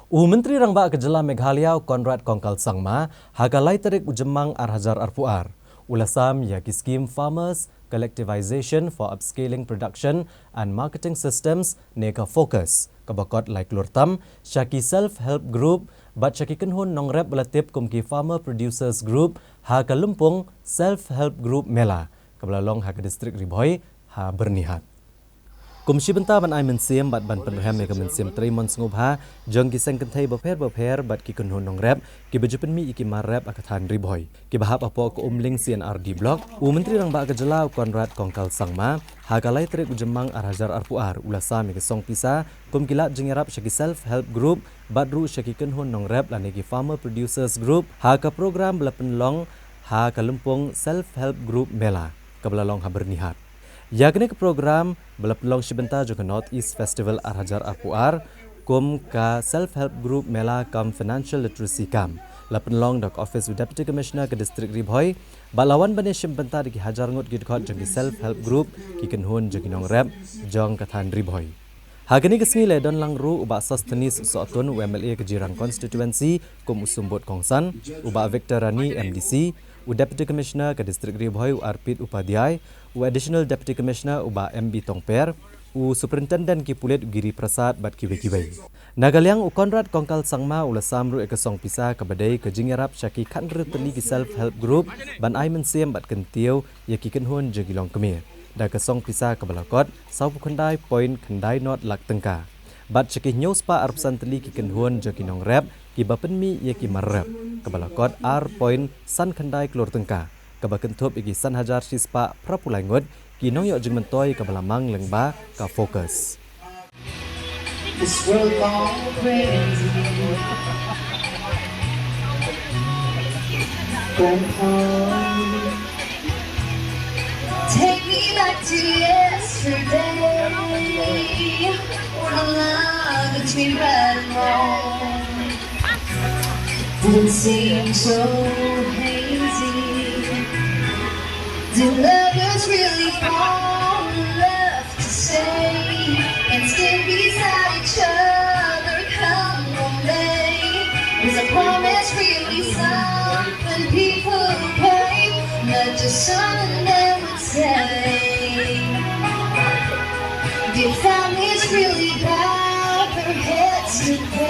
Menteri Rangba Kejela Meghalaya Conrad Kongkal Sangma hagalai tarik ujemang Arhajar Arpuar. Ulasam yaki scheme Farmers Collectivization for Upscaling Production and Marketing Systems nega fokus. Kabakot like lurtam, Shaki Self-Help Group, bat Shaki Kenhun Nongrep Belatip Kumki Farmer Producers Group, Haka Lumpung Self-Help Group Mela. Kabelalong Haka Distrik Riboy, ha bernihat. Komisi Benta ban ai mensiam bat ban penrem mega mensiam Trimon Sngubha jong ki sengkentai beper bat ki kunhun nong rep ki bejupen mi iki marep akathan riboy ki bahap apo ko umling CNRD blok Menteri Rangba Kejela Conrad Kongkal Sangma hagalai trek ujemang Arhajar Arpuar ulasa mega song pisa kum kilat jengerap Shaki Self Help Group badru Shaki kunhun nong rep lanegi Farmer Producers Group haka program belapen long ha kalumpung Self Help Group Mela kabelalong ha bernihat. Yakni ke program belapelong sebentar juga North East Festival Arhajar Arpuar kum ka Self-Help Group Mela kam Financial Literacy kam. Lapelong dak Office Deputy Commissioner ke Distrik Riboy balawan bani sebentar di hajar ngut gidkot jong Self-Help Group ki kenhun jong nong rep jong kathan Riboy. Hagani kesngi le don langru uba sas tenis soatun UMLA Kejirang Constituency kum usumbut Kongsan uba Victor Rani MDC Deputy Commissioner ke Distrik Riboy Arpit Upadhyay, Additional Deputy Commissioner uba MB Tongper, Superintendent ki Pulit Giri Prasad bat kiwe-kiwe. Nagaliang Conrad Kongkal Sangma samru ekesong pisa kabadai ke jingerap Shaki kanru teli ki Self-Help Group ban ai mensiam bat kentiau yaki kenhun jegilong kemir. Da kesong pisa kabalakot sau kandai point kandai not lak tengka. Bat Shaki nyospa arpsan teli ki kenhun jeginong rep ki bapen mi yaki marrep. Kabalakot R point san kandai klor tengka. Kabakentup iki san hajar sispa prapulai ngut ki nong yok jeng mentoi kabalamang lengba ka fokus. This world gone crazy. Take me back to yesterday when the line between right and wrong didn't seem so hazy. Do lovers really fall left to stay and stand beside each other come one day? Is a promise really something people pay, not just something they would say? Do families really bow their heads to pray?